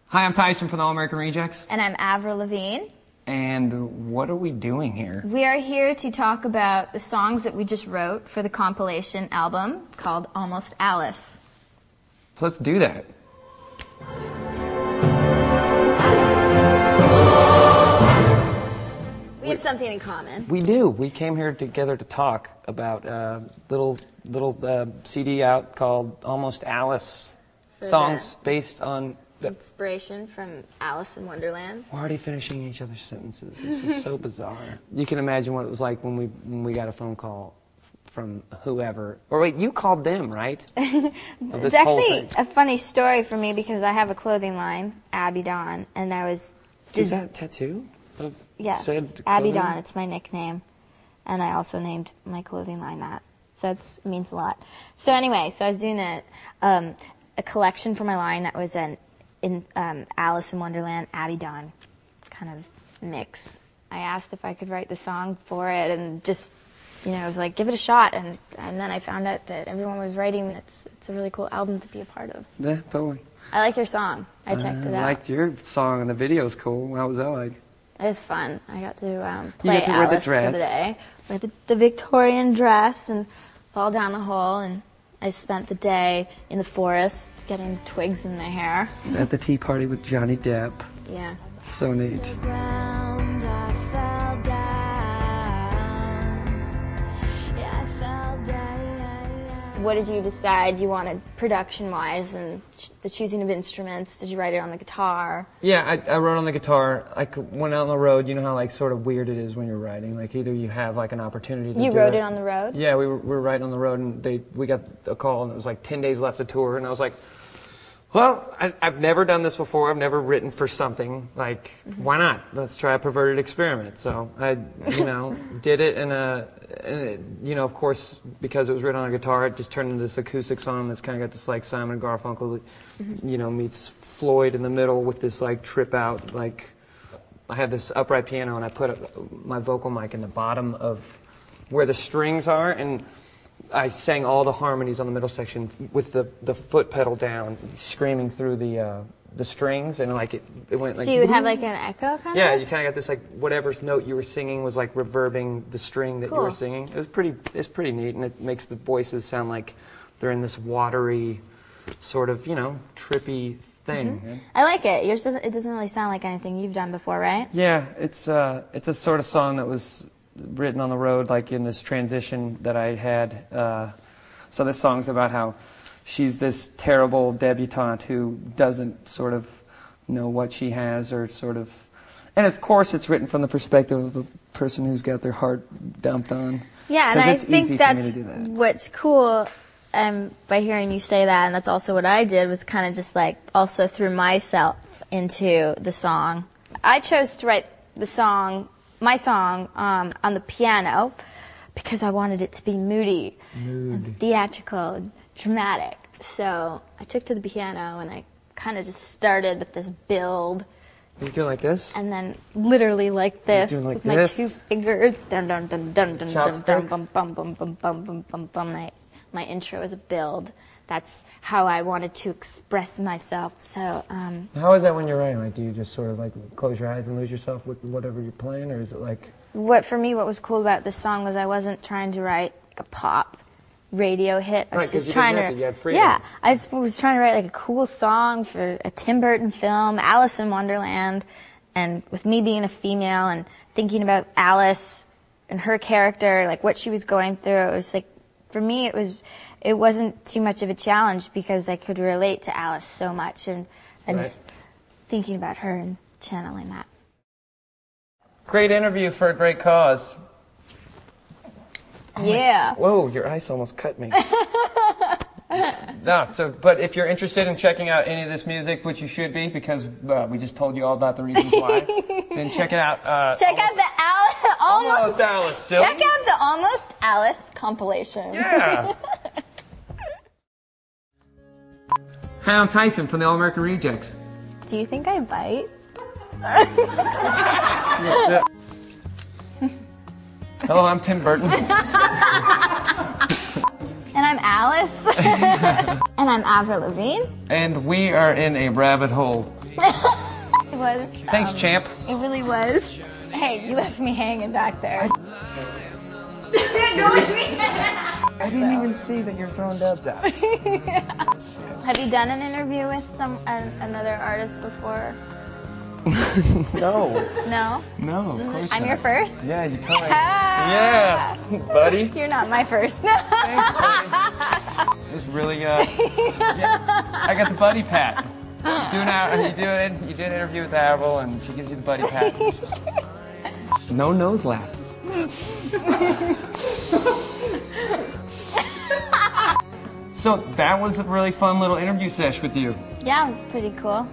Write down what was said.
Hi, I'm Tyson from the All American Rejects. And I'm Avril Lavigne. And what are we doing here? We are here to talk about the songs that we just wrote for the compilation album called Almost Alice. So let's do that. We have something in common. We do. We came here together to talk about a little CD out called Almost Alice. Songs based on inspiration from Alice in Wonderland. We're already finishing each other's sentences. This is so bizarre. You can imagine what it was like when we got a phone call from whoever. Or wait, you called them, right? It's actually a funny story for me because I have a clothing line, Abby Dawn, and I was... Is that a tattoo? Yes, Abby Dawn, it's my nickname. And I also named my clothing line that. So it means a lot. So anyway, I was doing a collection for my line that was in Alice in Wonderland, Abby Dawn kind of mix. I asked if I could write the song for it and just, I was like, give it a shot. And then I found out that everyone was writing. It's a really cool album to be a part of. Yeah, totally. I like your song. I checked it out. I liked your song and the video's cool. How was that like? It was fun. I got to play Alice for the day. Wear the Victorian dress and fall down the hole, and I spent the day in the forest getting twigs in my hair. At the tea party with Johnny Depp. Yeah. So neat. What did you decide you wanted production-wise and the choosing of instruments? Did you write it on the guitar? Yeah, I wrote on the guitar. I went out on the road. You know how sort of weird it is when you're writing. Either you have an opportunity to You wrote it on the road? Yeah, we were writing on the road, and we got a call, and it was 10 days left of tour, and I was like, well, I've never done this before. I've never written for something. Why not? Let's try a perverted experiment. So I, did it, and of course, because it was written on a guitar, it just turned into this acoustic song that's kind of got this Simon & Garfunkel, meets Floyd in the middle with this trip out. I had this upright piano, and I put my vocal mic in the bottom of where the strings are, and I sang all the harmonies on the middle section with the foot pedal down, screaming through the strings, and it went So you would have an echo kind of? Yeah, you kind of got this whatever note you were singing was reverbing the string that you were singing. It's pretty neat, and it makes the voices sound like they're in this watery, sort of trippy thing. Mm-hmm. I like it. Yours doesn't really sound like anything you've done before, right? Yeah, it's a sort of song that was written on the road, in this transition that I had. So this song's about how she's this terrible debutante who doesn't sort of know what she has, or sort of, and of course it's written from the perspective of the person who's got their heart dumped on. Yeah, and I think that's what's cool by hearing you say that, and that's also what I did, was kind of just also threw myself into the song. I chose to write my song on the piano because I wanted it to be moody and theatrical and dramatic. So I took to the piano and I kind of just started with this build. Are you doing like this? And then literally like this with my two fingers. Dun dun dun dun dun dun dun bum bum bum bum bum bum bum bum. My intro is a build. That's how I wanted to express myself. So how is that when you're writing? Do you just sort of close your eyes and lose yourself with whatever you're playing, or is it For me, what was cool about this song was I wasn't trying to write a pop radio hit. I was just trying to. You had freedom. Yeah, I just was trying to write a cool song for a Tim Burton film, Alice in Wonderland, and with me being a female and thinking about Alice and her character, what she was going through. It was for me, it wasn't too much of a challenge because I could relate to Alice so much, and just thinking about her and channeling that. Great interview for a great cause. Yeah. Whoa, your ice almost cut me. But if you're interested in checking out any of this music, which you should be, because we just told you all about the reasons why, then check it out. Check out the Almost Alice. Check out the Almost Alice compilation. Yeah. Hi, I'm Tyson from the All American Rejects. Do you think I bite? Hello, I'm Tim Burton. And I'm Alice. And I'm Avril Lavigne. And we are in a rabbit hole. was. Thanks, champ. It really was. Hey, you left me hanging back there. I didn't even see that you're throwing dubs out. Have you done an interview with another artist before? No. No? No, of course I'm not. your first? Yeah, you totally. Yes, buddy. You're not my first. Thanks, buddy. It was really, yeah, I got the buddy pat. You do an interview with Avril, and she gives you the buddy pat. No nose laps. So that was a really fun little interview sesh with you. Yeah, it was pretty cool.